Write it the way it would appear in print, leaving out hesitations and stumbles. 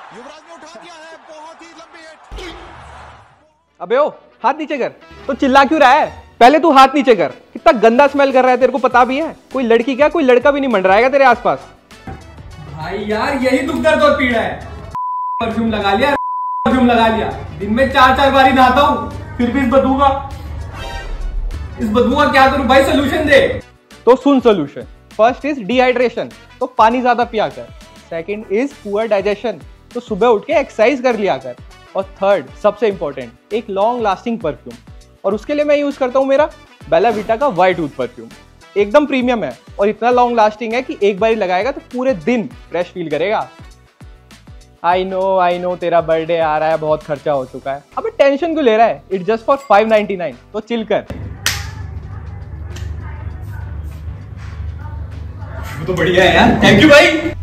युवराज ने उठा दिया है, बहुत ही लंबी हिट। अबे ओ, हाथ नीचे कर। तो चिल्ला क्यों रहा है? पहले तू हाथ नीचे कर। कितना गंदा स्मेल कर रहा है, तेरे को पता भी है? कोई लड़की क्या कोई लड़का भी नहीं मंडराएगा तेरे आसपास। भाई यार यही दुख दर्द और पीड़ा है। परफ्यूम लगा लिया, परफ्यूम लगा लिया, दिन में 4-4 बार ही नहाता हूँ, फिर भी इस बदबू का क्या करूं भाई? सोल्यूशन दे। तो सुन सोल्यूशन। फर्स्ट इज डिहाइड्रेशन, तो पानी ज्यादा पिया कर। सेकंड इज पुअर डाइजेशन, तो सुबह उठ के एक्सरसाइज कर लिया कर। और थर्ड सबसे इंपॉर्टेंट, एक लॉन्ग लास्टिंग परफ्यूम। और उसके लिए मैं यूज करता हूँ मेरा बेला विटा का व्हाइट वुड परफ्यूम। एकदम प्रीमियम है और इतना लॉन्ग लास्टिंग है कि एक बार ही लगाएगा तो पूरे दिन फ्रेश फील करेगा। आई नो तेरा बर्थडे आ रहा है, बहुत खर्चा हो चुका है। अबे टेंशन क्यों ले रहा है? इट्स जस्ट फॉर 599, तो चिल कर। वो तो बढ़िया है यार, थैंक यू भाई।